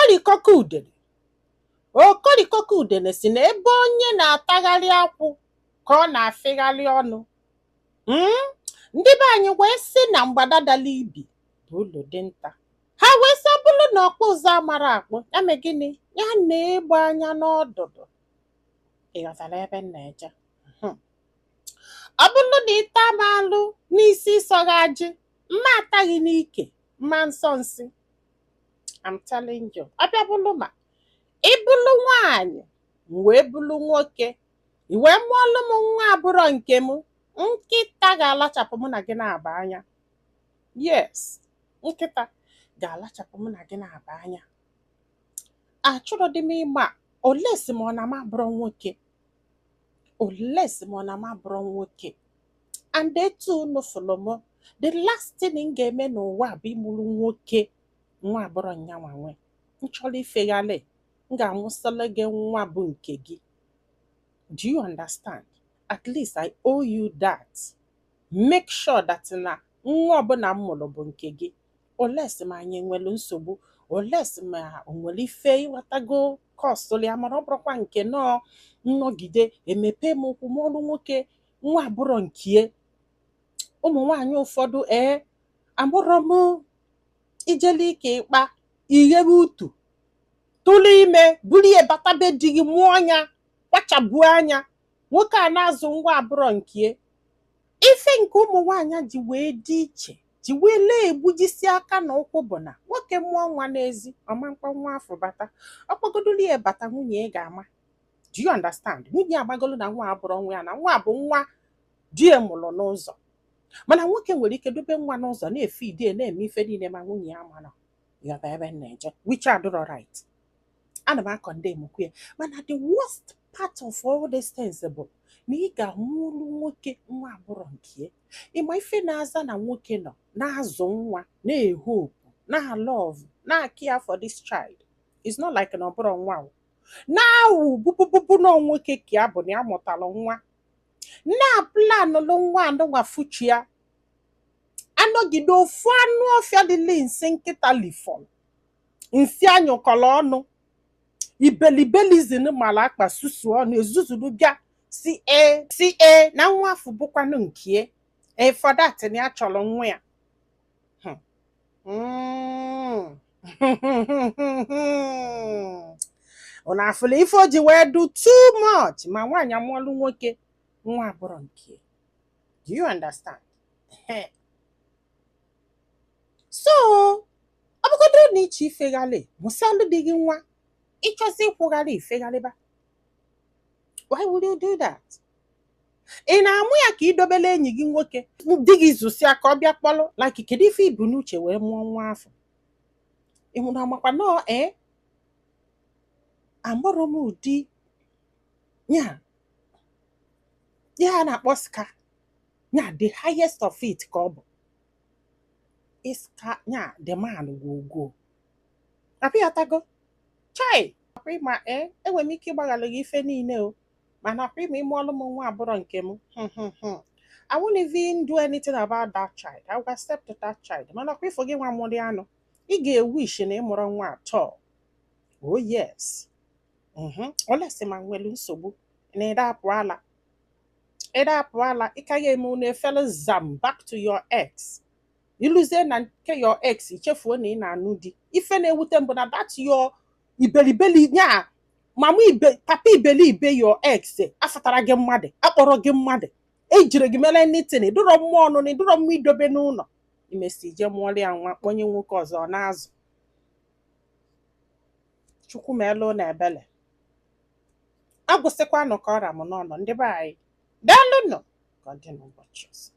okorikoka udene okorikoka udene si na ebe onye na-atagharị akwụ ka ọ na-afịgharị ọnụ. Ndị be anyị wee sị na mgbada dala ibi bụ ụlọ dị nta. Ha wee sị ọ bụrụ na ọkpụ ụzọ amara akpụ ya mee gịnị ya na-egbe anya n'ọdụdụ. Ịghọtara ebe m na-eje? Ọ bụrụ na ịta m alụ n'isi ịsọgha ajị, mma ataghị n'ike, mma nsọ nsị. I'm telling you. Ọbịa bụrụ ma ịbụlụ nwaanyị wee bụlụ nwoke, iwee mụọlụ m nwa abụrọ nke m, nkịta ga-alachapụ mụ na gị na-aba anya. Yes, nkịta ga-alachapụ mụ na gị na-aba anya. Achọrọ dị m ịma olesi ma ọ na m abụrọ nwoke, olesi ma ọ na m abụrọ nwoke. And etu unu fụlụ m, the last thing m ga-eme n'ụwa bụ ịmụrụ nwoke nwa abụrọ nyanwa nwe. M chọrọ ifeghalị, m ga-amụsịlị gị nwa bụ nke gị. Do you understand? At least I owe you that. Make sure that na nwa ọbụla m mụrụ bụ nke gị. Olesi ma anyị nwere nsogbu, olesi ma o nwere ife ịghọtago kọstụlụ ya, mana ọ bụrụkwa nke nọọ nnọgide emepe m ụkwụ mụọrụ nwoke nwa abụrọ nkie. Ụmụ nwaanyị ụfọdụ amụrọ m ijele ike ịkpa ighebe utu tụlụ ime buru ihe batabe di gị mụọ ya kwachabuo anya. Nwoke a na-azụ nwa abụrọ nkie. Ife nke ụmụ nwaanyị ji wee dị iche, ji wee lee egbujisi aka na ụkwụ bụ na nwoke mụọ nwa n'ezi ọma mkpa nwa afọ bata, ọ kpagodolu ya bata nwunye ị ga-ama. Do you understand? Nwunye agbagolu na nwa abụrọ nwa ya na nwa bụ nwa di ya mụrụ n'ụzọ. Mana nwoke nwere ike dobe nwa n'ụzọ na-efe ide na-eme ife niile ma nwunye ya mana yọba ebe na-eje, which adịrọ right. Ana m akọndem ya, mana the worst part of all these things bụ na ị ga-amụrụ nwoke nwa abụrọ nke ịma ife na-aza na nwoke nọ na-azụ nwa na-ehope na-love na-care for this child. It's not like na ọbụrọ nwa na-awụ bụbụbụbụ na nwoke ka ya bụ na ya mụtalụ nwa na-aplanụlụ nwa anụnwa fuchi ya. Anọgide ofu anụ ọfịa dịla nsị nkịta lifọl nsị anyụkọrọ ọnụ ibelibelizin mara akpa susu ọnụ ezuzuru bịa si na nwa afọ bụkwanụ nke for that na ya chọrọ nwa ya. Ọ na-afụla ife o ji wee do too much ma nwaanyị amụọlụ nwoke nwa abụrọ nke. Do you understand? So ọ bụgodo na ịchọ ifeghalị mụsalụ dị gị nwa, ịchọzi ịkwụgharị ifeghalịba. Why would you do that? Ị na-amụ ya ka idobele enyi gị nwoke di gị zụsịa ka ọ bịa kpọlụ like kedu ife ibu n'uche wee mụọ nwa afọ? Ị hụrụ amakwa nọọ amụrụ m ụdị ya na-akpọ ska ya the highest of it ka ọ bụ iska ya the man gwogwo. Apịatago chai ịma enwere m ike ịgbaghalụ gị ife niile o, mana ịma ime ọlụ m nwa abụrọ nke m. I won't even do anything about that child. I will accept that child. Mana ifo gị nwa mụrụ anụ ị ga-ewish na ịmụrụ nwa atọ. Oh yes. Olesi ma nwere nsogbu na ịda apụ ala ị ka ga-eme unu efele zam back to your ex. Iluzie na nke your ex ichefuo na ị na-anụ di. Ife na-ewute mbụ na that your ibelibeli nya mama papa ibelibe your ex afatara gị mmadụ akpọrọ gị mmadụ ejire gị mere anything ịdụrọ mmụọ ọnụ na ịdụrọ mma idobe n'ụlọ imesi je mụọrọ ya nwa kpọnye nwoke ọzọ na-azụ. Chukwu meelụ na ebele agwụsịkwanụ ka ọra m n'ọnụ ndị be anyị. Daalụ nọ ka ọ dị n'ụbọchị ọzọ.